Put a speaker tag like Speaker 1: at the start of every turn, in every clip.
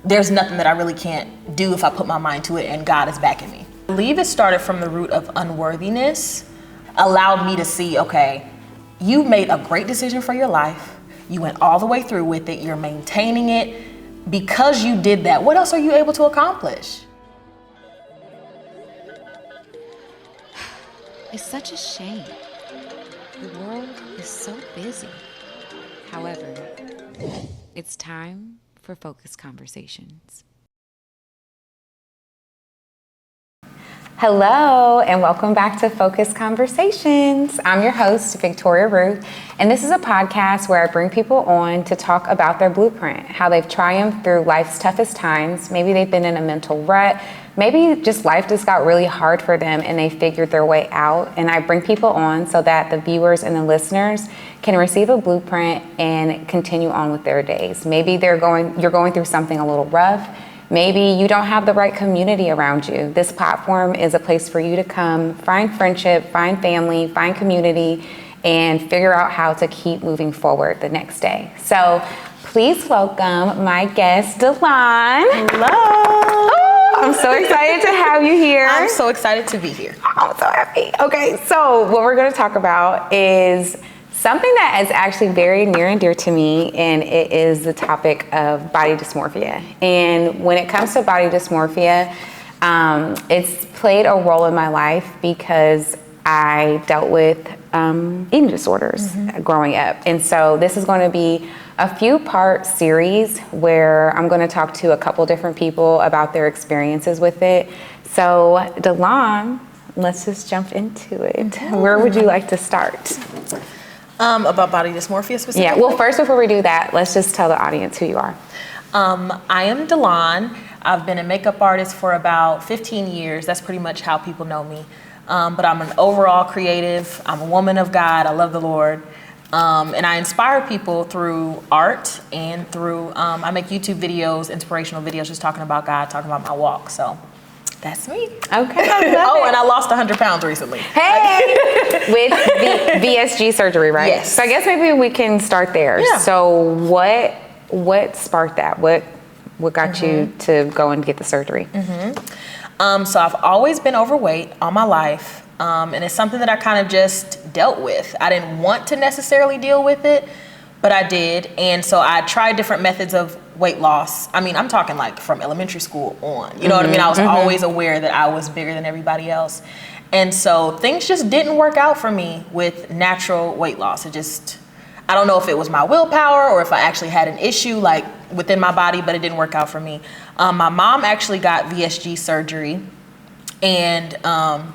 Speaker 1: there's nothing that I really can't do if I put my mind to it and God is backing me. I believe it started from the root of unworthiness, allowed me to see, okay, you made a great decision for your life. You went all the way through with it. You're maintaining it. Because you did that, what else are you able to accomplish?
Speaker 2: It's such a shame. The world is so busy. However, it's time for Focus Conversations.
Speaker 3: Hello, and welcome back to Focus Conversations. I'm your host, Victoria Ruth, and this is a podcast where I bring people on to talk about their blueprint, how they've triumphed through life's toughest times. Maybe they've been in a mental rut. Maybe just life just got really hard for them and they figured their way out. And I bring people on so that the viewers and the listeners can receive a blueprint and continue on with their days. Maybe you're going through something a little rough. Maybe you don't have the right community around you. This platform is a place for you to come, find friendship, find family, find community, and figure out how to keep moving forward the next day. So please welcome my guest, Delon.
Speaker 1: Hello.
Speaker 3: Oh, I'm so excited to have you here.
Speaker 1: I'm so excited to be here.
Speaker 3: I'm so happy. Okay, so what we're going to talk about is something that is actually very near and dear to me, and it is the topic of body dysmorphia. And when it comes to body dysmorphia, it's played a role in my life because I dealt with eating disorders growing up. And so this is going to be a few-part series where I'm going to talk to a couple different people about their experiences with it. So Delon, let's just jump into it. Where would you like to start?
Speaker 1: About body dysmorphia specifically?
Speaker 3: Yeah, well, first, before we do that, let's just tell the audience who you are.
Speaker 1: I am Delon. I've been a makeup artist for about 15 years. That's pretty much how people know me. But I'm an overall creative. I'm a woman of God. I love the Lord. And I inspire people through art and through, I make YouTube videos, inspirational videos, just talking about God, talking about my walk. So that's me.
Speaker 3: Okay, I love it.
Speaker 1: And I lost 100 pounds recently.
Speaker 3: Hey! With VSG surgery, right?
Speaker 1: Yes.
Speaker 3: So I guess maybe we can start there.
Speaker 1: Yeah.
Speaker 3: So what sparked that? What got you to go and get the surgery?
Speaker 1: So I've always been overweight all my life. And it's something that I kind of just dealt with. I didn't want to necessarily deal with it, but I did. And so I tried different methods of weight loss. I mean, I'm talking like from elementary school on, you know what I mean? I was always aware that I was bigger than everybody else. And so things just didn't work out for me with natural weight loss. I don't know if it was my willpower or if I actually had an issue like within my body, but it didn't work out for me. My mom actually got VSG surgery, and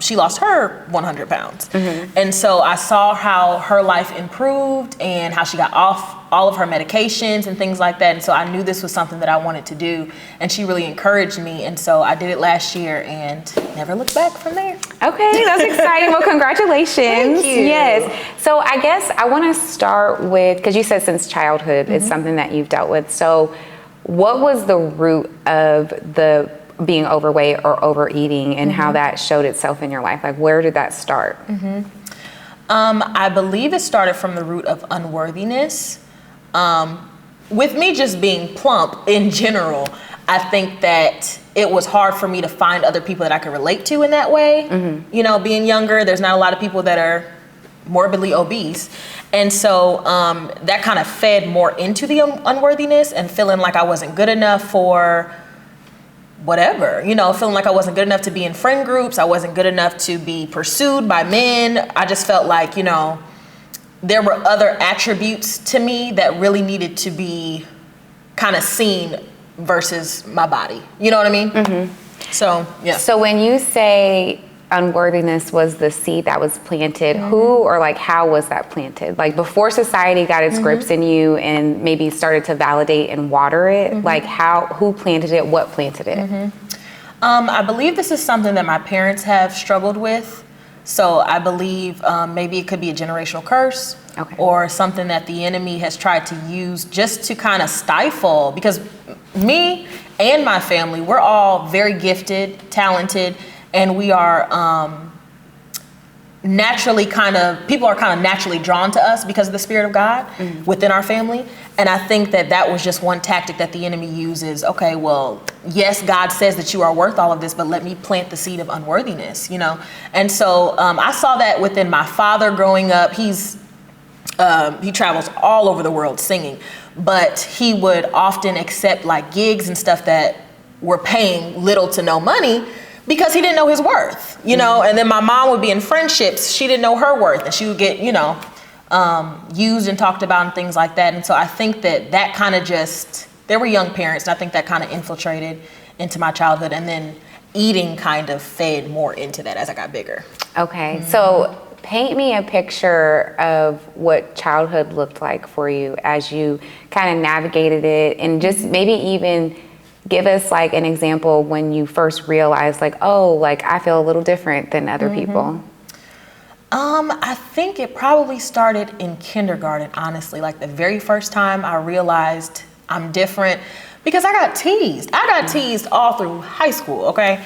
Speaker 1: she lost her 100 pounds. And so I saw how her life improved and how she got off all of her medications and things like that. And so I knew this was something that I wanted to do. And she really encouraged me. And so I did it last year and never looked back from there.
Speaker 3: Okay, that's exciting. Well, congratulations.
Speaker 1: Thank you.
Speaker 3: Yes. So I guess I want to start with, because you said since childhood it's something that you've dealt with. So what was the root of the being overweight or overeating and how that showed itself in your life? Like, where did that start?
Speaker 1: I believe it started from the root of unworthiness. With me just being plump in general, I think that it was hard for me to find other people that I could relate to in that way. You know, being younger, there's not a lot of people that are morbidly obese. And so that kind of fed more into the unworthiness and feeling like I wasn't good enough for whatever, you know, feeling like I wasn't good enough to be in friend groups. I wasn't good enough to be pursued by men. I just felt like, you know, there were other attributes to me that really needed to be kind of seen versus my body. You know what I mean? So, yeah.
Speaker 3: So when you say unworthiness was the seed that was planted, who or like how was that planted? Like before society got its grips in you and maybe started to validate and water it, like who planted it, what planted it?
Speaker 1: I believe this is something that my parents have struggled with. So I believe maybe it could be a generational curse or something that the enemy has tried to use just to kind of stifle, because me and my family, we're all very gifted, talented, and we are naturally people are kind of naturally drawn to us because of the Spirit of God within our family. And I think that was just one tactic that the enemy uses. Okay, well, yes, God says that you are worth all of this, but let me plant the seed of unworthiness, And so I saw that within my father growing up. He travels all over the world singing, but he would often accept like gigs and stuff that were paying little to no money, because he didn't know his worth, and then my mom would be in friendships. She didn't know her worth, and she would get, used and talked about and things like that. And so I think that kind of they were young parents, and I think that kind of infiltrated into my childhood, and then eating kind of fed more into that as I got bigger.
Speaker 3: Okay, so paint me a picture of what childhood looked like for you as you kind of navigated it, and just maybe even give us like an example when you first realized like, oh, like I feel a little different than other people.
Speaker 1: I think it probably started in kindergarten, honestly. Like the very first time I realized I'm different, because I got teased. I got teased all through high school, okay?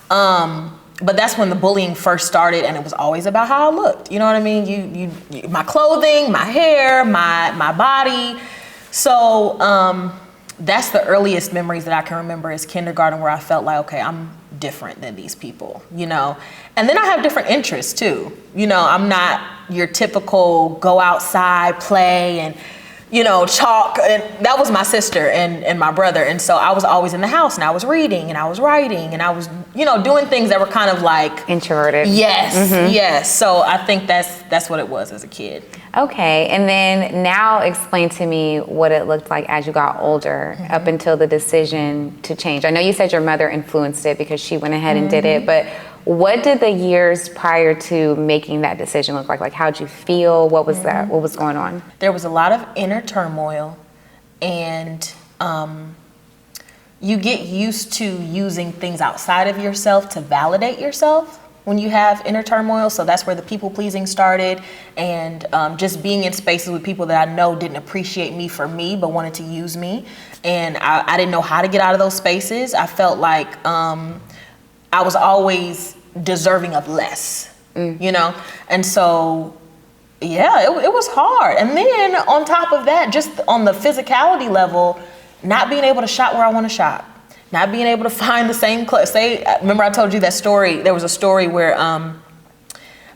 Speaker 1: But that's when the bullying first started, and it was always about how I looked. You know what I mean? You my clothing, my hair, my body. So that's the earliest memories that I can remember is kindergarten, where I felt like, okay, I'm different than these people, And then I have different interests too. I'm not your typical go outside, play, and chalk. And that was my sister and my brother. And so I was always in the house, and I was reading and I was writing and I was, doing things that were kind of like
Speaker 3: introverted.
Speaker 1: Yes, yes. So I think that's what it was as a kid.
Speaker 3: Okay, and then now explain to me what it looked like as you got older, up until the decision to change. I know you said your mother influenced it because she went ahead and did it, but what did the years prior to making that decision look like? Like, how'd you feel? What was that? What was going on?
Speaker 1: There was a lot of inner turmoil, and you get used to using things outside of yourself to validate yourself when you have inner turmoil. So that's where the people pleasing started, and just being in spaces with people that I know didn't appreciate me for me, but wanted to use me. And I didn't know how to get out of those spaces. I felt like I was always deserving of less, And so, yeah, it was hard. And then on top of that, just on the physicality level, not being able to shop where I want to shop, not being able to find the same clothes. Remember I told you that story? There was a story where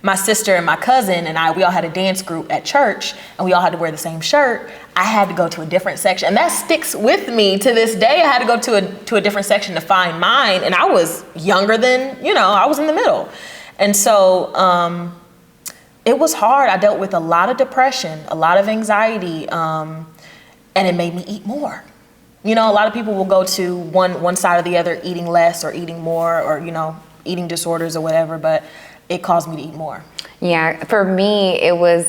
Speaker 1: my sister and my cousin and we all had a dance group at church, and we all had to wear the same shirt. I had to go to a different section, and that sticks with me to this day. I had to go to a different section to find mine, and I was younger than, I was in the middle. And so it was hard. I dealt with a lot of depression, a lot of anxiety, and it made me eat more. A lot of people will go to one side or the other, eating less or eating more, or, eating disorders or whatever, but it caused me to eat more.
Speaker 3: Yeah, for me, it was,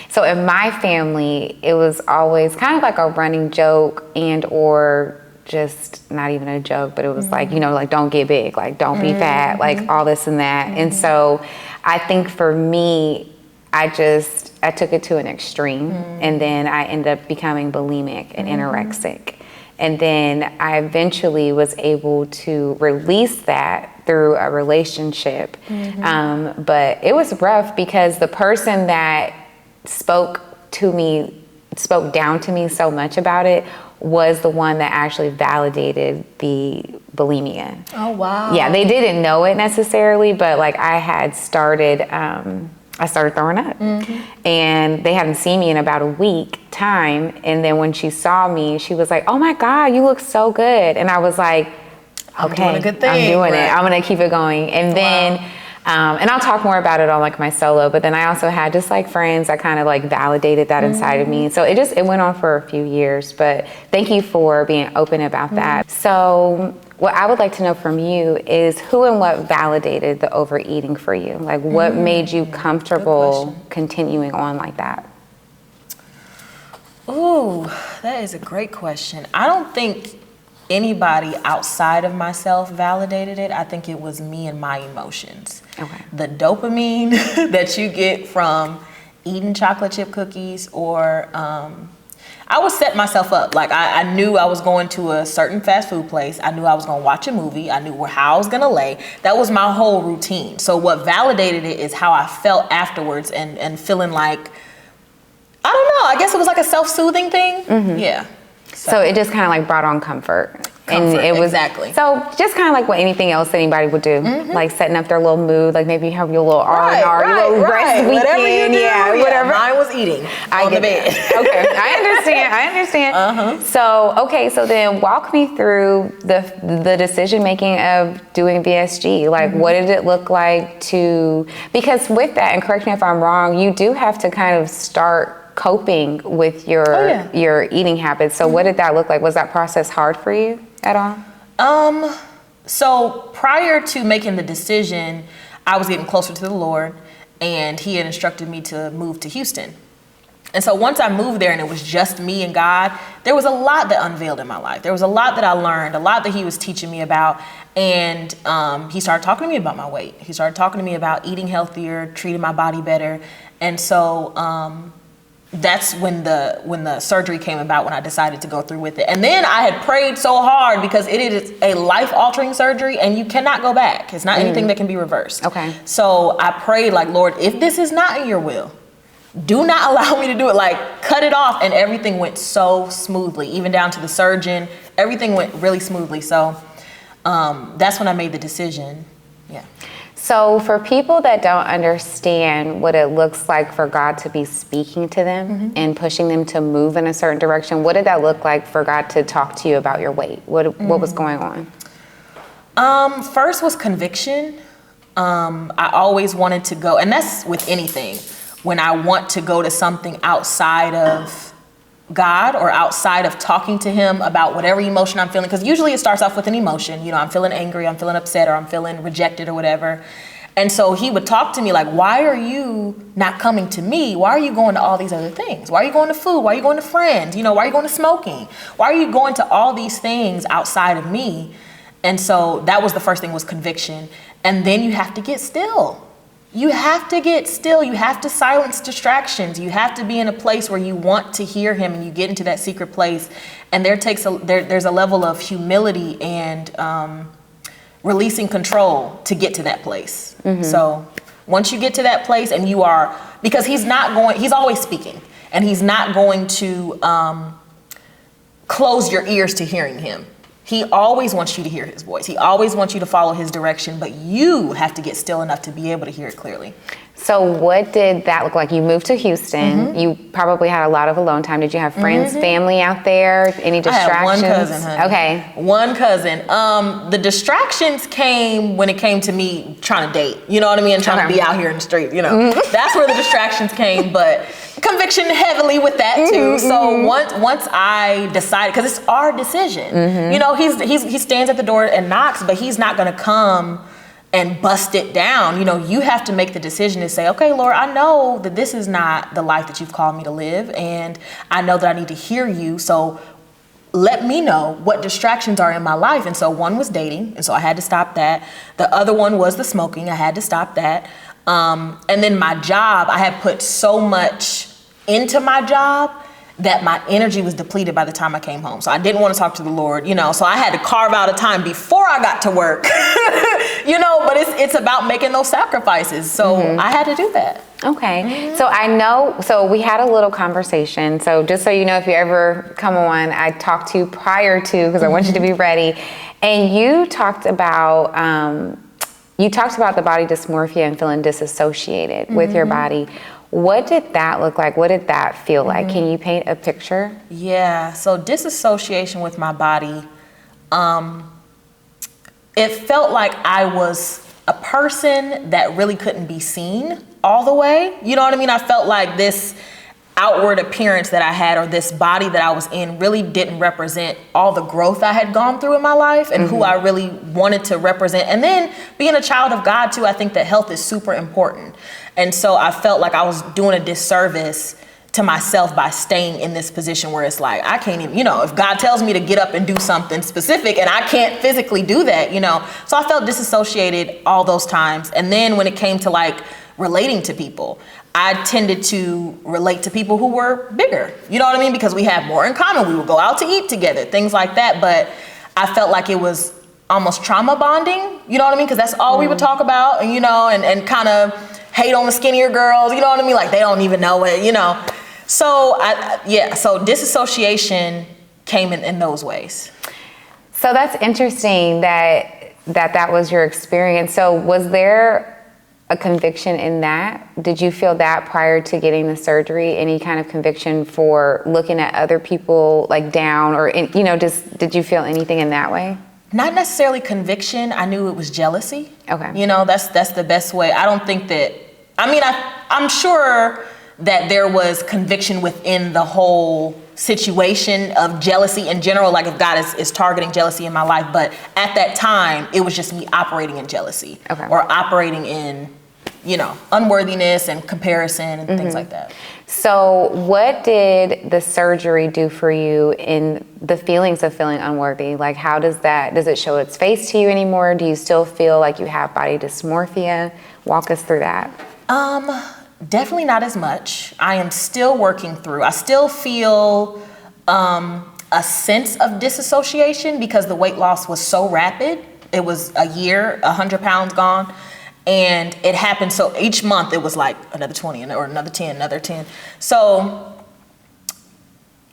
Speaker 3: so in my family, it was always kind of like a running joke, and or just not even a joke, but it was like, like don't get big, like don't be fat, like all this and that. And so I think for me, I took it to an extreme, and then I ended up becoming bulimic and anorexic. And then I eventually was able to release that through a relationship. But it was rough, because the person that spoke down to me so much about it was the one that actually validated the bulimia.
Speaker 1: Oh, wow.
Speaker 3: Yeah, they didn't know it necessarily, but like I started throwing up, and they hadn't seen me in about a week time. And then when she saw me, she was like, "Oh my God, you look so good." And I was like, "Okay,
Speaker 1: I'm doing a good thing.
Speaker 3: I'm doing
Speaker 1: it.
Speaker 3: I'm gonna keep it going." And then, and I'll talk more about it on like my solo. But then I also had just like friends that kind of like validated that inside of me. So it went on for a few years. But thank you for being open about that. So what I would like to know from you is who and what validated the overeating for you? Like what made you comfortable continuing on like that?
Speaker 1: Ooh, that is a great question. I don't think anybody outside of myself validated it. I think it was me and my emotions.
Speaker 3: Okay.
Speaker 1: The dopamine that you get from eating chocolate chip cookies, or I would set myself up. Like I knew I was going to a certain fast food place. I knew I was going to watch a movie. I knew how I was going to lay. That was my whole routine. So what validated it is how I felt afterwards and feeling like, I don't know, I guess it was like a self-soothing thing. Yeah.
Speaker 3: So it just kind of like brought on comfort. And
Speaker 1: Comfort,
Speaker 3: it was
Speaker 1: exactly.
Speaker 3: So just kind of like what anything else anybody would do, like setting up their little mood, like maybe you have your little R&R, your little rest weekend,
Speaker 1: whatever you do,
Speaker 3: whatever.
Speaker 1: Mine was eating on the bed.
Speaker 3: Okay, I understand. So then walk me through the decision making of doing VSG. Like, what did it look like to? Because with that, and correct me if I'm wrong, you do have to kind of start coping with your eating habits. So what did that look like? Was that process hard for you at all?
Speaker 1: So prior to making the decision, I was getting closer to the Lord, and he had instructed me to move to Houston. And so once I moved there and it was just me and God, there was a lot that unveiled in my life. There was a lot that I learned, a lot that he was teaching me about. And he started talking to me about my weight. He started talking to me about eating healthier, treating my body better. And so that's when the surgery came about, when I decided to go through with it. And then I had prayed so hard because it is a life-altering surgery and you cannot go back. It's not anything that can be reversed.
Speaker 3: Okay.
Speaker 1: So I prayed like, Lord, if this is not in your will, do not allow me to do it. Like, cut it off. And everything went so smoothly, even down to the surgeon. Everything went really smoothly. So that's when I made the decision. Yeah.
Speaker 3: So for people that don't understand what it looks like for God to be speaking to them and pushing them to move in a certain direction, what did that look like for God to talk to you about your weight? What was going on?
Speaker 1: First was conviction. I always wanted to go, and that's with anything, when I want to go to something outside of God or outside of talking to him about whatever emotion I'm feeling, because usually it starts off with an emotion. You know, I'm feeling angry, I'm feeling upset, or I'm feeling rejected or whatever. And so he would talk to me like, why are you not coming to me? Why are you going to all these other things? Why are you going to food? Why are you going to friends? You know, why are you going to smoking? Why are you going to all these things outside of me? And so that was the first thing, was conviction. And then you have to get still. You have to get still. You have to silence distractions. You have to be in a place where you want to hear him, and you get into that secret place. And there's a level of humility and releasing control to get to that place. So once you get to that place, and you are, because he's always speaking, and he's not going to close your ears to hearing him. He always wants you to hear his voice. He always wants you to follow his direction, but you have to get still enough to be able to hear it clearly.
Speaker 3: So what did that look like? You moved to Houston. You probably had a lot of alone time. Did you have friends, family out there? Any distractions?
Speaker 1: I had one cousin, honey.
Speaker 3: Okay.
Speaker 1: One cousin. The distractions came when it came to me trying to date. You know what I mean? And trying to be out here in the street, you know. That's where the distractions came, but conviction heavily with that too. So once I decided, because it's our decision. You know, he stands at the door and knocks, but he's not gonna come and bust it down. You know, you have to make the decision to say, okay, Lord, I know that this is not the life that you've called me to live, and I know that I need to hear you. So let me know what distractions are in my life. And so one was dating, and so I had to stop that. The other one was the smoking. I had to stop that. And then my job, I had put so much into my job that my energy was depleted by the time I came home. So I didn't want to talk to the Lord, you know, so I had to carve out a time before I got to work, you know, but it's about making those sacrifices. So I had to do that.
Speaker 3: Okay. So I know, so we had a little conversation. So just so you know, if you ever come on, I talked to you prior to, because I want you to be ready. And you talked about the body dysmorphia and feeling disassociated with your body. What did that look like? What did that feel like? Can you paint a picture?
Speaker 1: Yeah, so disassociation with my body, it felt like I was a person that really couldn't be seen all the way. You know what I mean? I felt like this outward appearance that I had, or this body that I was in, really didn't represent all the growth I had gone through in my life and who I really wanted to represent. And then being a child of God too, I think that health is super important. And so I felt like I was doing a disservice to myself by staying in this position where it's like, I can't even, you know, if God tells me to get up and do something specific and I can't physically do that, you know. So I felt disassociated all those times. And then when it came to like relating to people, I tended to relate to people who were bigger. You know what I mean? Because we had more in common. We would go out to eat together, things like that. But I felt like it was almost trauma bonding. You know what I mean? Because that's all we would talk about, and, you know, and kind of hate on the skinnier girls. You know what I mean? Like, they don't even know it, you know. So, so disassociation came in those ways.
Speaker 3: So that's interesting that was your experience. So was there a conviction in that? Did you feel that prior to getting the surgery? Any kind of conviction for looking at other people like down, or, you know, just did you feel anything in that way?
Speaker 1: Not necessarily conviction. I knew it was jealousy.
Speaker 3: Okay.
Speaker 1: You know, that's the best way. I don't think that, I mean, I'm sure that there was conviction within the whole situation of jealousy in general, like if God is targeting jealousy in my life, but at that time, it was just me operating in jealousy.
Speaker 3: Okay.
Speaker 1: Or operating in, you know, unworthiness and comparison and things like that.
Speaker 3: So what did the surgery do for you in the feelings of feeling unworthy? Like, how does it show its face to you anymore? Do you still feel like you have body dysmorphia? Walk us through that.
Speaker 1: Definitely not as much. I am still working through. I still feel a sense of disassociation because the weight loss was so rapid. It was a year, 100 pounds gone. And it happened, so each month it was like another 20 or another 10, another 10. So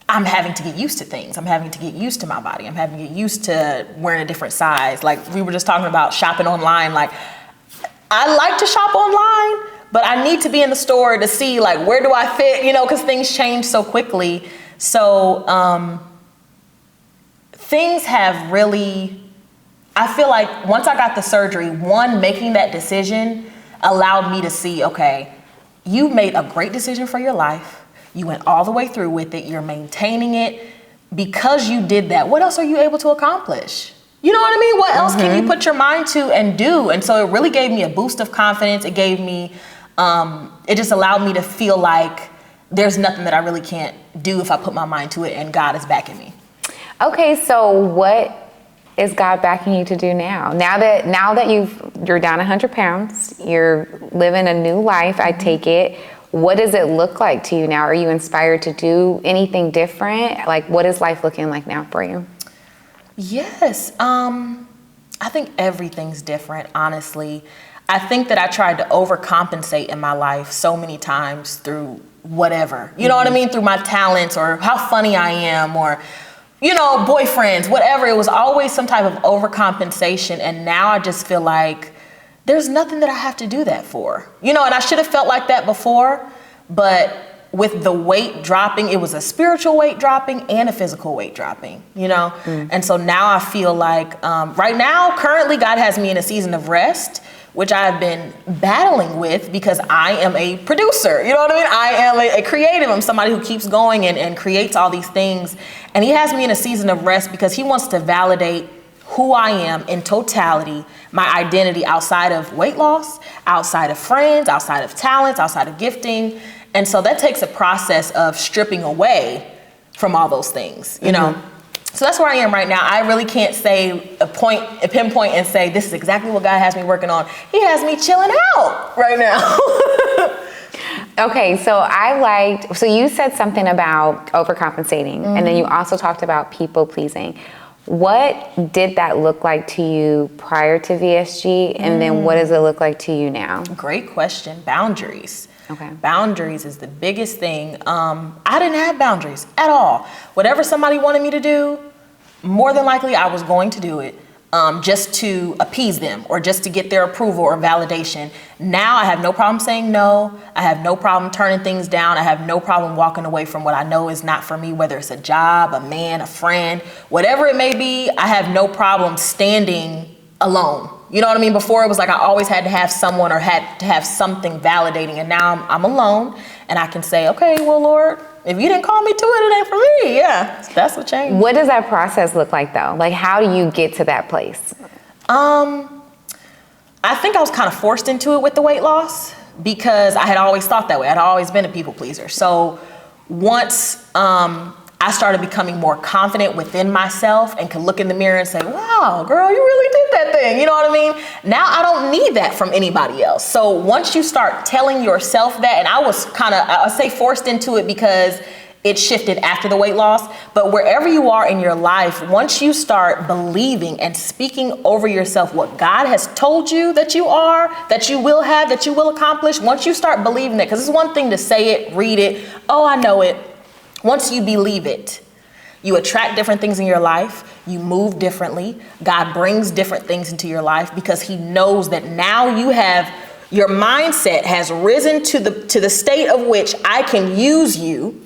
Speaker 1: I'm having to get used to things. I'm having to get used to my body. I'm having to get used to wearing a different size. Like we were just talking about shopping online. Like I like to shop online, but I need to be in the store to see like where do I fit, you know, because things change so quickly. So things have really, I feel like once I got the surgery, making that decision allowed me to see, okay, you made a great decision for your life. You went all the way through with it. You're maintaining it. Because you did that, what else are you able to accomplish? You know what I mean? What else can you put your mind to and do? And so it really gave me a boost of confidence. It gave me, it just allowed me to feel like there's nothing that I really can't do if I put my mind to it and God is backing me. Okay, so what is God backing you to do now? Now that you're down 100 pounds, you're living a new life, I take it. What does it look like to you now? Are you inspired to do anything different? Like, what is life looking like now for you? Yes, I think everything's different, honestly. I think that I tried to overcompensate in my life so many times through whatever, you know what I mean? Through my talents or how funny I am or, you know, boyfriends, whatever. It was always some type of overcompensation. And now I just feel like there's nothing that I have to do that for, you know, and I should have felt like that before, but with the weight dropping, it was a spiritual weight dropping and a physical weight dropping, you know? And so now I feel like right now, currently God has me in a season of rest, which I have been battling with because I am a producer, you know what I mean? I am a creative. I'm somebody who keeps going and creates all these things. And he has me in a season of rest because he wants to validate who I am in totality, my identity outside of weight loss, outside of friends, outside of talents, outside of gifting. And so that takes a process of stripping away from all those things, you know? So that's where I am right now. I really can't say a pinpoint and say, this is exactly what God has me working on. He has me chilling out right now.
Speaker 3: Okay, so so you said something about overcompensating, and then you also talked about people pleasing. What did that look like to you prior to VSG, and then what does it look like to you now? Great question. Boundaries. Okay. Boundaries is the biggest thing. I didn't have boundaries at all. Whatever somebody wanted me to do, more than likely I was going to do it just to appease them or just to get their approval or validation. Now I have no problem saying no. I have no problem turning things down. I have no problem walking away from what I know is not for me, whether it's a job, a man, a friend, whatever it may be. I have no problem standing alone. You know what I mean? Before it was like I always had to have someone or had to have something validating, and now I'm alone and I can say, okay, well, Lord, if you didn't call me to it, it ain't for me. Yeah, that's what changed. What does that process look like though? Like, how do you get to that place? I think I was kind of forced into it with the weight loss because I had always thought that way. I'd always been a people pleaser. So once I started becoming more confident within myself and could look in the mirror and say, wow, girl, you really did
Speaker 1: that thing, you know what I mean? Now I don't need that from anybody else. So once you start telling yourself that, and I was kind of, I say forced into it because it shifted after the weight loss, but wherever you are in your life, once you start believing and speaking over yourself what God has told you that you are, that you will have, that you will accomplish, once you start believing that, because it's one thing to say it, read it, oh, I know it. Once you believe it, you attract different things in your life, you move differently, God brings different things into your life because he knows that now you have, your mindset has risen to the state of which I can use you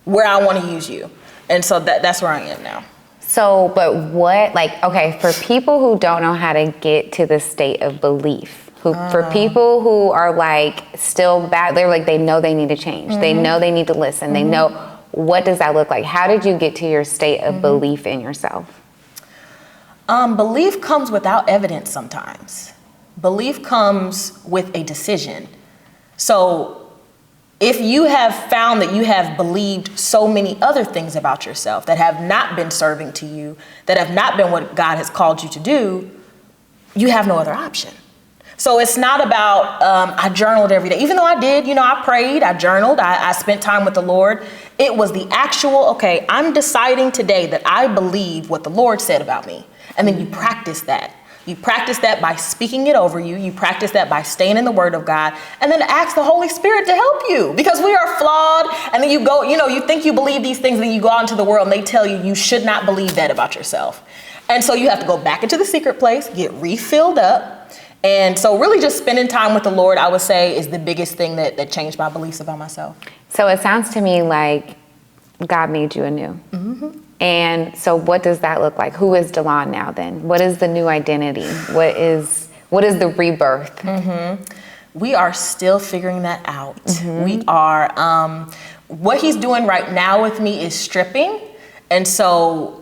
Speaker 1: where I want to use you. And so that's where I am now.
Speaker 3: So, but what, like, okay, for people who don't know how to get to the state of belief, for people who are like still bad, they're like, they know they need to change. They know they need to listen. They know, what does that look like? How did you get to your state of belief in yourself?
Speaker 1: Belief comes without evidence sometimes. Belief comes with a decision. So if you have found that you have believed so many other things about yourself that have not been serving to you, that have not been what God has called you to do, you have no other option. So it's not about, I journaled every day. Even though I did, I prayed, I journaled, I spent time with the Lord. It was the actual, okay, I'm deciding today that I believe what the Lord said about me. And then you practice that. You practice that by speaking it over you. You practice that by staying in the Word of God, and then ask the Holy Spirit to help you, because we are flawed. And then you go, you think you believe these things, and then you go out into the world and they tell you you should not believe that about yourself. And so you have to go back into the secret place, get refilled up. And so really just spending time with the Lord, I would say, is the biggest thing that changed my beliefs about myself.
Speaker 3: So it sounds to me like God made you anew. And so what does that look like? Who is Delon now then? What is the new identity? What is the rebirth?
Speaker 1: We are still figuring that out. We are, what he's doing right now with me is stripping. And so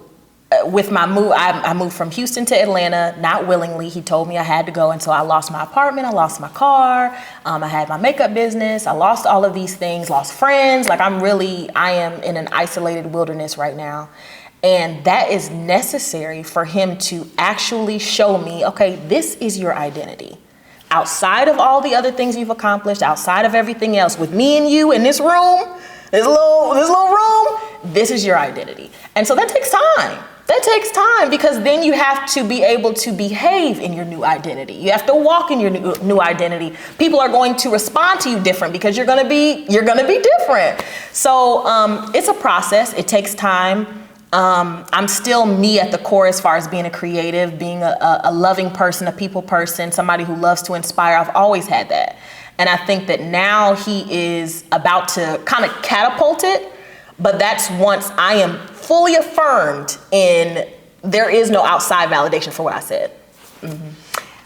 Speaker 1: with my move, I moved from Houston to Atlanta, not willingly. He told me I had to go. And so I lost my apartment, I lost my car, I had my makeup business, I lost all of these things, lost friends. Like I am in an isolated wilderness right now. And that is necessary for him to actually show me, okay, this is your identity. Outside of all the other things you've accomplished, outside of everything else, with me and you in this room, this little room, this is your identity. And so that takes time. That takes time, because then you have to be able to behave in your new identity. You have to walk in your new identity. People are going to respond to you different because you're going to be different. So it's a process. It takes time. I'm still me at the core as far as being a creative, being a loving person, a people person, somebody who loves to inspire. I've always had that. And I think that now he is about to kind of catapult it. But that's once I am fully affirmed in, there is no outside validation for what I said.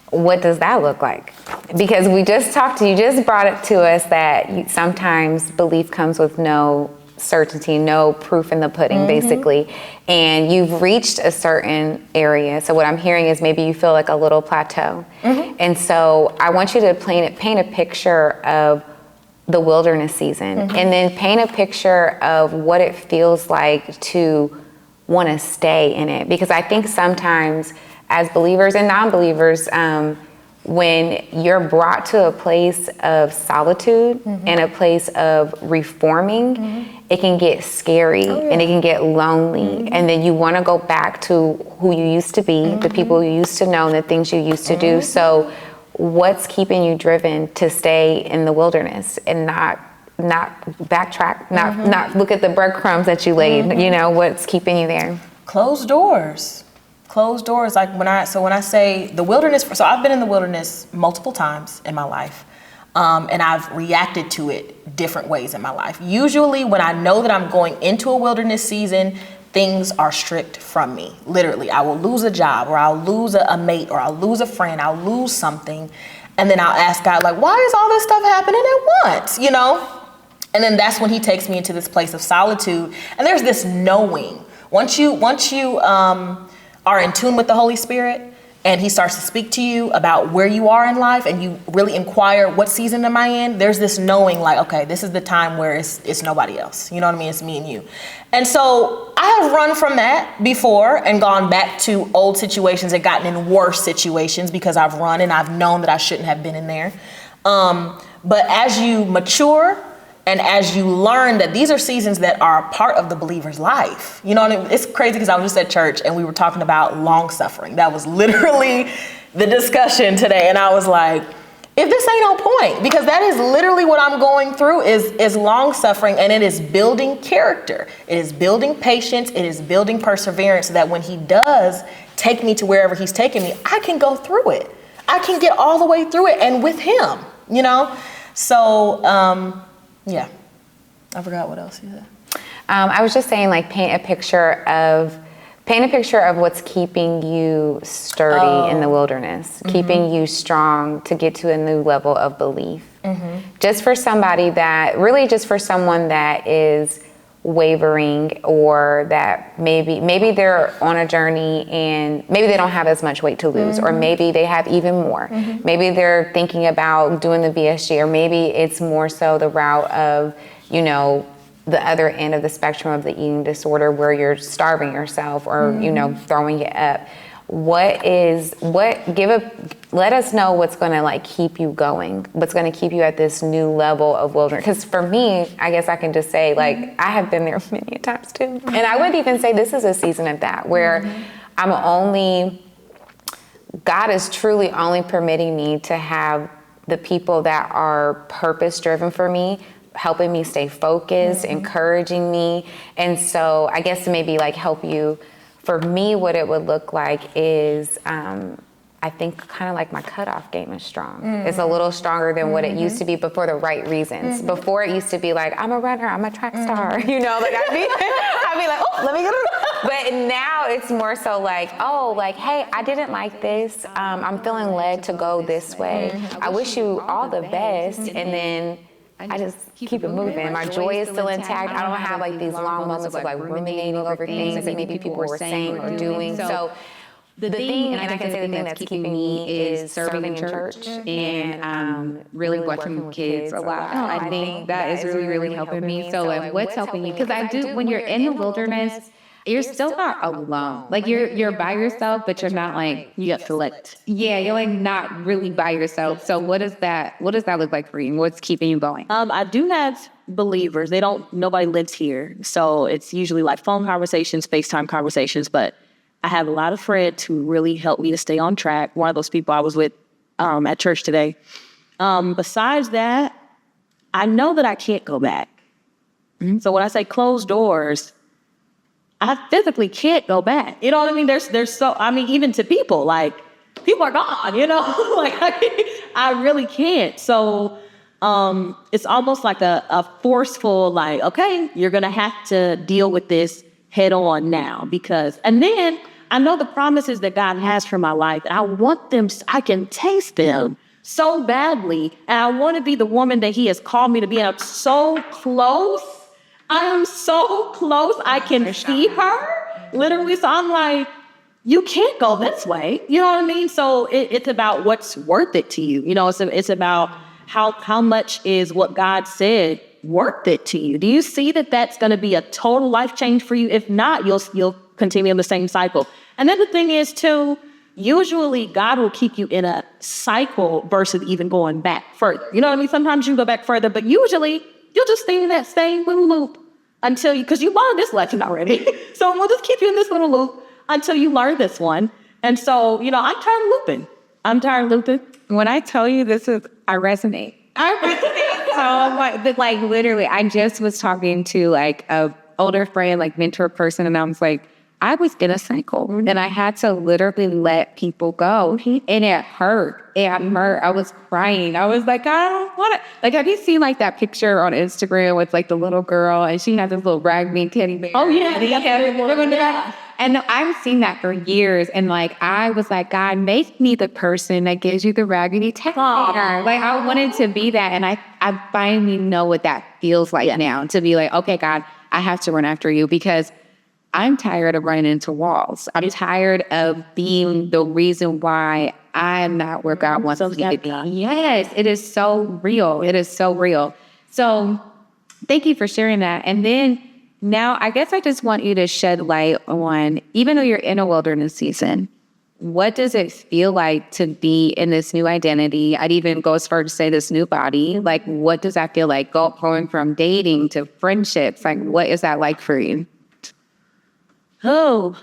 Speaker 3: What does that look like? Because you just brought it to us that sometimes belief comes with no certainty, no proof in the pudding, basically. And you've reached a certain area. So what I'm hearing is maybe you feel like a little plateau. And so I want you to paint a picture of the wilderness season, and then paint a picture of what it feels like to want to stay in it. Because I think sometimes as believers and non-believers, when you're brought to a place of solitude and a place of reforming, it can get scary and it can get lonely. And then you want to go back to who you used to be, the people you used to know, and the things you used to do. So what's keeping you driven to stay in the wilderness and not backtrack, not look at the breadcrumbs that you laid? What's keeping you there?
Speaker 1: Closed doors. Like when I say the wilderness, so I've been in the wilderness multiple times in my life. And I've reacted to it different ways in my life. Usually when I know that I'm going into a wilderness season, things are stripped from me. Literally, I will lose a job, or I'll lose a mate, or I'll lose a friend, I'll lose something. And then I'll ask God, like, why is all this stuff happening at once, And then that's when he takes me into this place of solitude. And there's this knowing. Once you are in tune with the Holy Spirit, and he starts to speak to you about where you are in life, and you really inquire, what season am I in? There's this knowing, like, okay, this is the time where it's nobody else. You know what I mean? It's me and you. And so I have run from that before and gone back to old situations and gotten in worse situations because I've run and I've known that I shouldn't have been in there. But as you mature and as you learn that these are seasons that are part of the believer's life, you know what I mean? It's crazy because I was just at church and we were talking about long suffering. That was literally the discussion today. And I was like, if this ain't on point, because that is literally what I'm going through is long suffering, and it is building character. It is building patience. It is building perseverance so that when he does take me to wherever he's taking me, I can go through it. I can get all the way through it and with him, you know? So, yeah, I forgot what else you said.
Speaker 3: I was just saying, like, paint a picture of what's keeping you sturdy in the wilderness, keeping you strong to get to a new level of belief. Just for somebody that, really just for someone that is wavering, or that maybe they're on a journey and maybe they don't have as much weight to lose, or maybe they have even more. Maybe they're thinking about doing the VSG, or maybe it's more so the route of, you know, the other end of the spectrum of the eating disorder where you're starving yourself or, you know, throwing it up. Let us know what's going to like keep you going, what's going to keep you at this new level of wilderness. Because for me, I guess I can just say, like, I have been there many times too. And I would even say this is a season of that, where God is truly only permitting me to have the people that are purpose driven for me, helping me stay focused, encouraging me. And so I guess to maybe like help you, for me, what it would look like is, I think kind of like my cutoff game is strong. It's a little stronger than what it used to be, but for the right reasons. Before, it used to be like, I'm a runner, I'm a track star, you know, like I'd be like, oh, let me get it. But now it's more so like, oh, like, hey, I didn't like this. I'm feeling led to go this way. I wish you all the best. And then I just keep it moving. My joy is still intact. I don't have like these long moments of like ruminating over things that maybe people were saying or doing. So the thing, and I can say the thing that's keeping me is serving in church and really working with kids a lot.
Speaker 4: I think that is really, really helping me. So like, what's helping you? Because I do, when you're in the wilderness, you're still not alone. Like you're by yourself, but you're not like,
Speaker 5: You got select.
Speaker 4: yeah, you're like not really by yourself. So what does that look like for you? What's keeping you going?
Speaker 5: I do have believers. Nobody lives here. So it's usually like phone conversations, FaceTime conversations, but I have a lot of friends who really help me to stay on track. One of those people I was with at church today. Besides that, I know that I can't go back. So when I say closed doors, I physically can't go back. You know what I mean? There's so, I mean, even to people, like, people are gone, you know? Like, I really can't. So it's almost like a forceful, like, okay, you're going to have to deal with this head on now, and then I know the promises that God has for my life, and I want them, I can taste them so badly, and I want to be the woman that he has called me to be, and I'm so close. I am so close. I can see her, literally. So I'm like, you can't go this way. You know what I mean? So it's about what's worth it to you. You know, it's about how much is what God said worth it to you. Do you see that that's going to be a total life change for you? If not, you'll continue in the same cycle. And then the thing is too, usually God will keep you in a cycle versus even going back further. You know what I mean? Sometimes you go back further, but usually you'll just stay in that same little loop until because you learned this lesson already. So we'll just keep you in this little loop until you learn this one. And so, you know, I'm tired of looping.
Speaker 4: When I tell you I resonate. So like literally, I just was talking to like a older friend, like mentor person, and I was like, I was in a cycle and I had to literally let people go. And it hurt. I was crying. I was like, I don't want to. Like, have you seen like that picture on Instagram with like the little girl and she has this little raggedy teddy bear?
Speaker 5: Oh, yeah.
Speaker 4: And I've seen that for years. And like, I was like, God, make me the person that gives you the raggedy teddy bear. Like, I wanted to be that. And I finally know what that feels like now, to be like, okay, God, I have to run after you, because I'm tired of running into walls. I'm tired of being the reason why I'm not where God wants me to be. Yes, it is so real. It is so real. So thank you for sharing that. And then now I guess I just want you to shed light on, even though you're in a wilderness season, what does it feel like to be in this new identity? I'd even go as far to say this new body. Like, what does that feel like? Going from dating to friendships. Like, what is that like for you?
Speaker 5: Oh,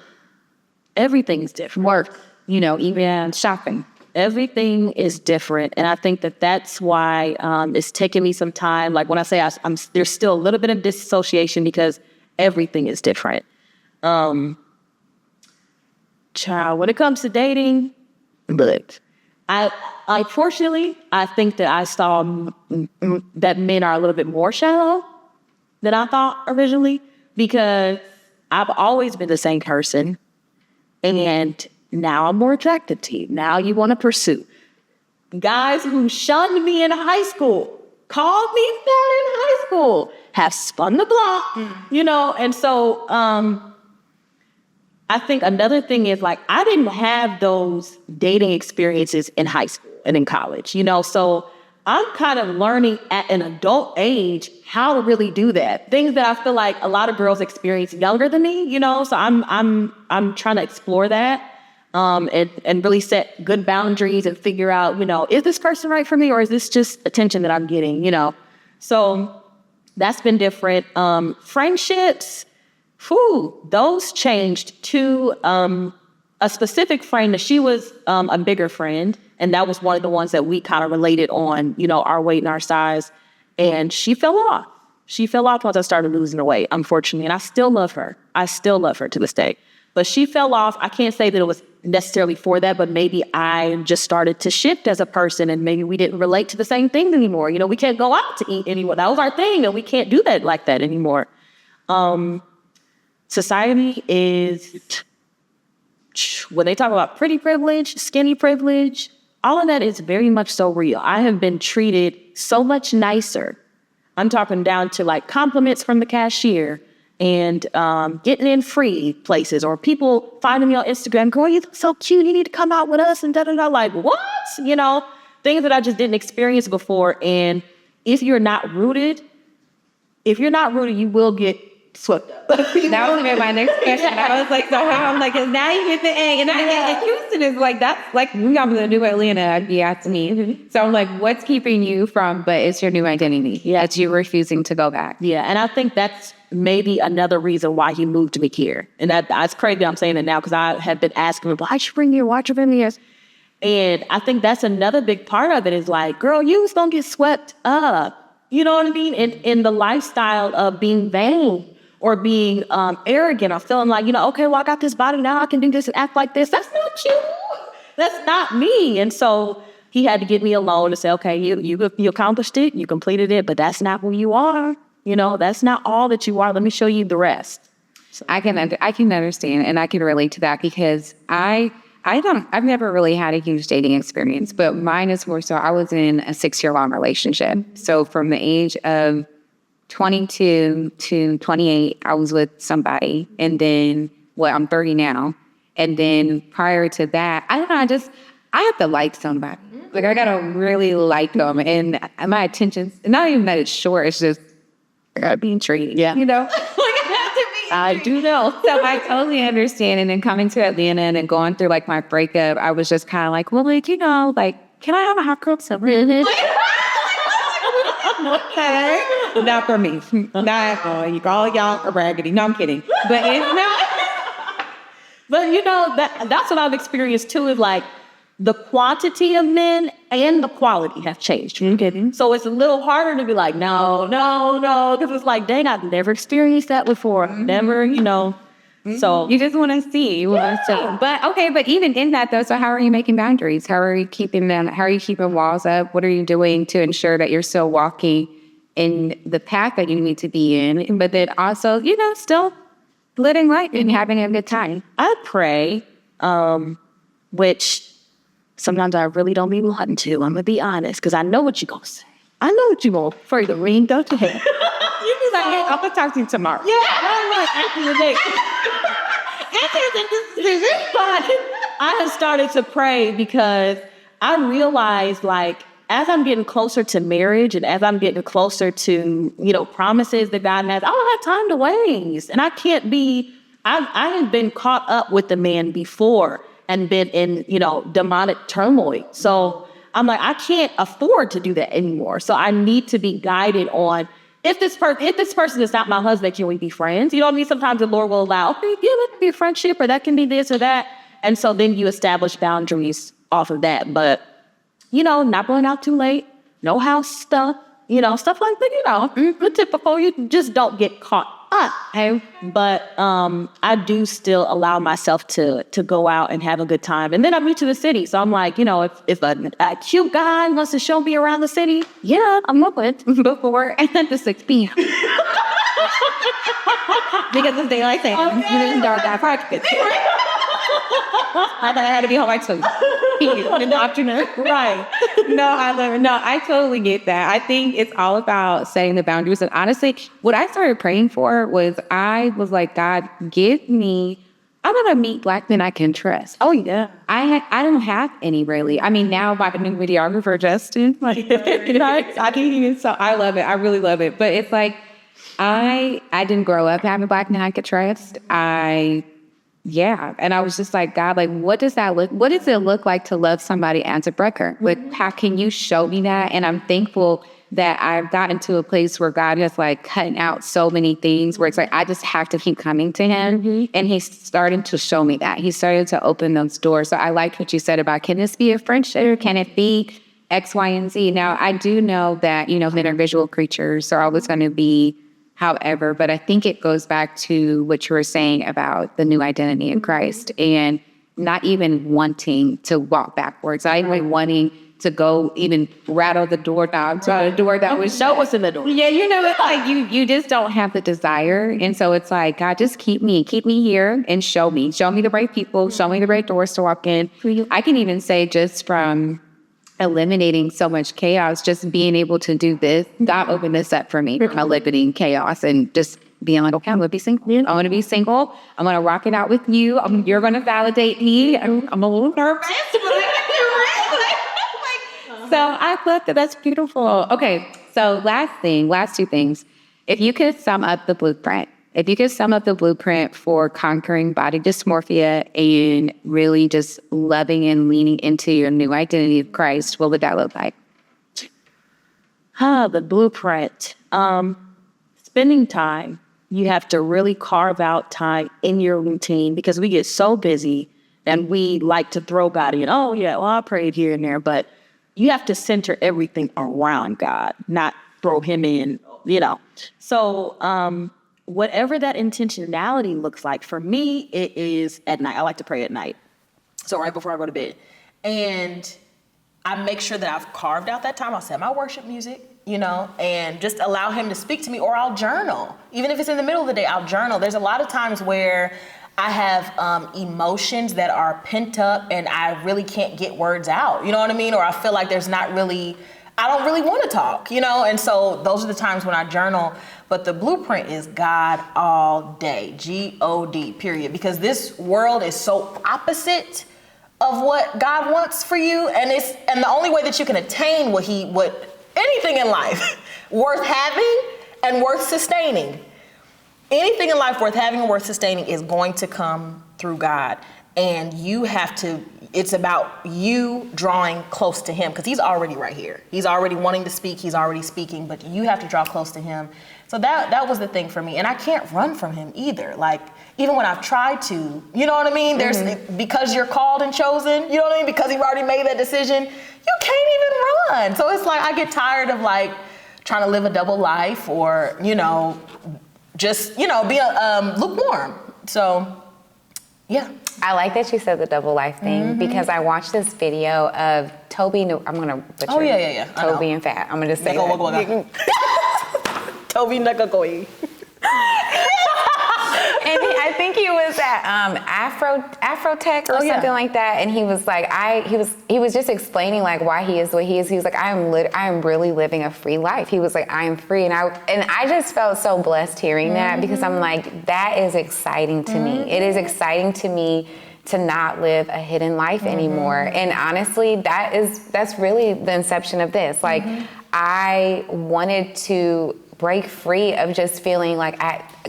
Speaker 5: everything's different.
Speaker 4: Work, even shopping.
Speaker 5: Everything is different. And I think that that's why it's taking me some time. Like when I say I'm there's still a little bit of disassociation because everything is different. Child, when it comes to dating, but unfortunately, I think that I saw that men are a little bit more shallow than I thought originally, because I've always been the same person, and now I'm more attracted to you. Now you want to pursue. Guys who shunned me in high school, called me fat in high school, have spun the block, and so I think another thing is, like, I didn't have those dating experiences in high school and in college, so I'm kind of learning at an adult age how to really do that. Things that I feel like a lot of girls experience younger than me, so I'm trying to explore that, and really set good boundaries and figure out, is this person right for me, or is this just attention that I'm getting, So that's been different. Friendships, those changed to a specific friend that she was a bigger friend. And that was one of the ones that we kind of related on, our weight and our size. And she fell off. She fell off once I started losing the weight, unfortunately. And I still love her. I still love her to this day. But she fell off. I can't say that it was necessarily for that, but maybe I just started to shift as a person, and maybe we didn't relate to the same things anymore. We can't go out to eat anymore. That was our thing, and we can't do that like that anymore. Society is, when they talk about pretty privilege, skinny privilege, all of that is very much so real. I have been treated so much nicer. I'm talking down to like compliments from the cashier and getting in free places, or people finding me on Instagram going, "You look so cute, you need to come out with us," and da-da-da. Like, what? Things that I just didn't experience before. And if you're not rooted, you will get swept up.
Speaker 4: That was gonna be my next question. I was like, so how? I'm like, now you get the egg. And Houston is like, that's like, we got the new Atlanta, I'd be asking me. So I'm like, what's keeping you from, but it's your new identity. Yeah. It's you refusing to go back.
Speaker 5: Yeah. And I think that's maybe another reason why he moved me here. And that's crazy I'm saying it now, because I had been asking him, why'd you bring me here? Why'd you bring me here? And I think that's another big part of it is like, girl, you was gonna get swept up. You know what I mean? In the lifestyle of being vain, or being arrogant, or feeling like, okay, well, I got this body now, I can do this and act like this. That's not you. That's not me. And so he had to get me alone and say, okay, you accomplished it, you completed it, but that's not who you are. That's not all that you are. Let me show you the rest. So.
Speaker 4: I can understand, and I can relate to that, because I've never really had a huge dating experience, but mine is more so I was in a 6-year-long relationship. So from the age of 22 to 28, I was with somebody. And then, I'm 30 now. And then prior to that, I don't know, I have to like somebody. Like, I gotta really like them. And my attention's not even that it's short, it's just, I gotta be intrigued. Yeah.
Speaker 5: I do know.
Speaker 4: So I totally understand. And then coming to Atlanta and then going through like my breakup, I was just kind of like, well, like, can I have a hot girl summer? Okay. Not for me. Not all y'all are raggedy. No, I'm kidding. But it's not.
Speaker 5: But that's what I've experienced too, is like the quantity of men and the quality have changed.
Speaker 4: Okay.
Speaker 5: So it's a little harder to be like, no, because it's like, dang, I've never experienced that before. Never, So
Speaker 4: you just want to see. But even in that though, so how are you making boundaries? How are you keeping them? How are you keeping walls up? What are you doing to ensure that you're still walking in the path that you need to be in, but then also, still living life and having a good time?
Speaker 5: I pray, which sometimes I really don't be wanting to. I'm gonna be honest, because I know what you're gonna say. I know what you're gonna for the ring go to hell.
Speaker 4: You be like, hey, I'm gonna talk to you tomorrow.
Speaker 5: Yeah, I'm like, after the day. I have started to pray because I realized, like, as I'm getting closer to marriage and as I'm getting closer to, promises that God has, I don't have time to waste. And I can't be, I have been caught up with the man before and been in, demonic turmoil. So I'm like, I can't afford to do that anymore. So I need to be guided on, if this person is not my husband, can we be friends? You know what I mean? Sometimes the Lord will allow, okay, yeah, that can be a friendship, or that can be this or that. And so then you establish boundaries off of that. But, not going out too late, no house stuff, stuff like that, the typical, you just don't get caught up. Okay? But I do still allow myself to go out and have a good time. And then I'm new to the city. So I'm like, if a cute guy wants to show me around the city, yeah, I'm open before and then the 6 p.m.
Speaker 4: Because it's daylight savings. It's dark that practice. I thought I had to be home by 2 in the afternoon.
Speaker 5: Right.
Speaker 4: No, I love it. No, I totally get that. I think it's all about setting the boundaries. And honestly, what I started praying for was, I was like, God, I want to meet Black men I can trust.
Speaker 5: Oh, yeah.
Speaker 4: I don't have any, really. I mean, now my new videographer, Justin, I can even, so I love it. I really love it. But it's like, I didn't grow up having Black men I could trust. And I was just like, God, like, what does it look like to love somebody as a breaker? How can you show me that? And I'm thankful that I've gotten to a place where God is like cutting out so many things where it's like, I just have to keep coming to him. And he's starting to show me that. He started to open those doors. So I like what you said about, can this be a friendship? Can it be X, Y, and Z? Now, I do know that, men are visual creatures. Are always going to be however, but I think it goes back to what you were saying about the new identity in Christ and not even wanting to walk backwards. I even wanting to go even rattle the doorknob to a door that was
Speaker 5: show what's in the door.
Speaker 4: Yeah, it's like you just don't have the desire. And so it's like, God, just keep me here and show me the right people, show me the right doors to walk in. I can even say, just from eliminating so much chaos, just being able to do this, God opened this up for me, eliminating chaos and just being like, okay, I'm going to be single. I want to be single. I'm going to rock it out with you. You're going to validate me. I'm a little nervous, but so I thought that's beautiful. Okay, so last 2 things. If you could sum up the blueprint for conquering body dysmorphia and really just loving and leaning into your new identity of Christ, what would that look like?
Speaker 5: The blueprint. Spending time. You have to really carve out time in your routine, because we get so busy and we like to throw God in. Oh, yeah, well, I prayed here and there, but you have to center everything around God, not throw him in, So whatever that intentionality looks like, for me, it is at night. I like to pray at night. So right before I go to bed. And I make sure that I've carved out that time. I'll set my worship music, and just allow him to speak to me, or I'll journal. Even if it's in the middle of the day, I'll journal. There's a lot of times where I have emotions that are pent up and I really can't get words out, you know what I mean? Or I feel like I don't really want to talk, And so those are the times when I journal. But the blueprint is God all day, G-O-D, period. Because this world is so opposite of what God wants for you. And the only way that you can attain what anything in life worth having and worth sustaining, anything in life worth having and worth sustaining is going to come through God. And it's about you drawing close to him, because he's already right here. He's already wanting to speak. He's already speaking, but you have to draw close to him. So that was the thing for me. And I can't run from him either. Like, even when I've tried to, you know what I mean? Because you're called and chosen, you know what I mean? Because you've already made that decision, you can't even run. So it's like, I get tired of like trying to live a double life, or, just, be lukewarm. So, yeah.
Speaker 3: I like that you said the double life thing, because I watched this video of Toby. I'm going to butcher.
Speaker 1: Oh, yeah.
Speaker 3: Toby and Fat. I'm going to just say that.
Speaker 1: Toby Nakagoi.
Speaker 3: I think he was at Afrotech or something like that, and he was like, he was just explaining like why he is the way he is. He was like, I am really living a free life. He was like, I am free, and I just felt so blessed hearing that, because I'm like, that is exciting to me. It is exciting to me to not live a hidden life anymore. And honestly, that's really the inception of this. Like, I wanted to break free of just feeling like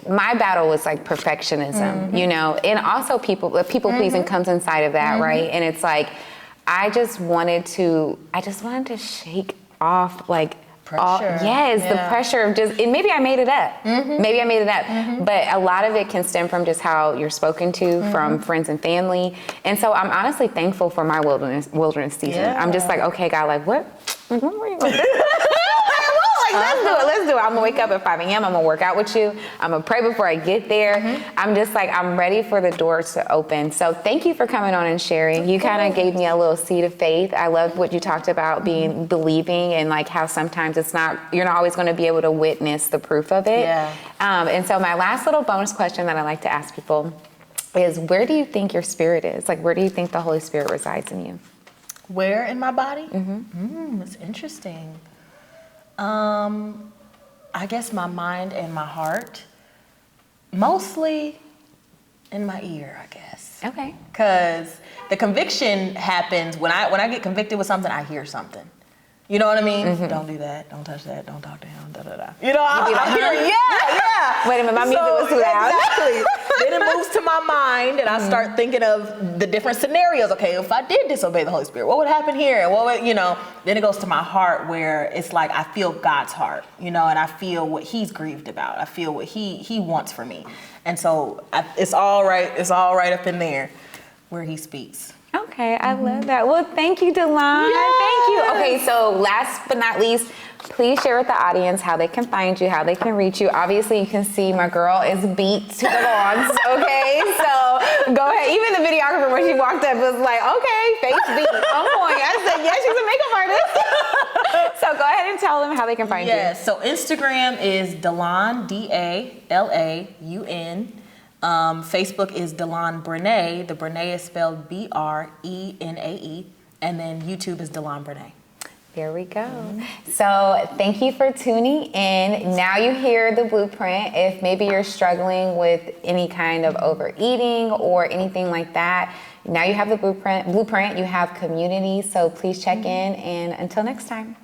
Speaker 3: my battle was like perfectionism, you know, and also people pleasing comes inside of that, right? And it's like, I just wanted to shake off like
Speaker 1: pressure.
Speaker 3: The pressure of just, and maybe I made it up. Maybe I made it up. But a lot of it can stem from just how you're spoken to from friends and family. And so I'm honestly thankful for my wilderness season. I'm just like, okay, God, like what are you gonna do? Let's do it. I'm gonna wake up at 5 a.m. I'm gonna work out with you. I'm gonna pray before I get there. I'm just like, I'm ready for the doors to open. So thank you for coming on and sharing. You kind of gave me a little seed of faith. I love what you talked about, believing, and like how sometimes you're not always gonna be able to witness the proof of it. And so my last little bonus question that I like to ask people is, where do you think your spirit is? Like, where do you think the Holy Spirit resides in you?
Speaker 1: Where in my body? It's interesting. I guess my mind and my heart, mostly in my ear, I guess.
Speaker 3: Okay.
Speaker 1: Because the conviction happens when I get convicted with something, I hear something. You know what I mean? Don't do that. Don't touch that. Don't talk to him. Da da da. You know, I'm hearing, yeah.
Speaker 3: Wait a minute, my music was too loud.
Speaker 1: Exactly. Then it moves to my mind, and I start thinking of the different scenarios. Okay, if I did disobey the Holy Spirit, what would happen here? What would, you know? Then it goes to my heart, where it's like I feel God's heart, you know, and I feel what He's grieved about. I feel what He wants for me, and so it's all right. It's all right up in there, where He speaks.
Speaker 3: Okay, I love that. Well, thank you, Delon. Thank you. Okay, so last but not least, please share with the audience how they can find you, how they can reach you. Obviously, you can see my girl is beat to the lawns, okay? So go ahead. Even the videographer, when she walked up, was like, okay, face beat. I'm going. I said, yeah, she's a makeup artist. So go ahead and tell them how they can find you.
Speaker 1: Yes, so Instagram is Dalaun, Dalaun. Facebook is Dalaun Brenae. The Brenae is spelled Brenae. And then YouTube is Dalaun Brenae.
Speaker 3: There we go. So thank you for tuning in. Now you hear the blueprint. If maybe you're struggling with any kind of overeating or anything like that, now you have the blueprint. You have community. So please check in, and until next time.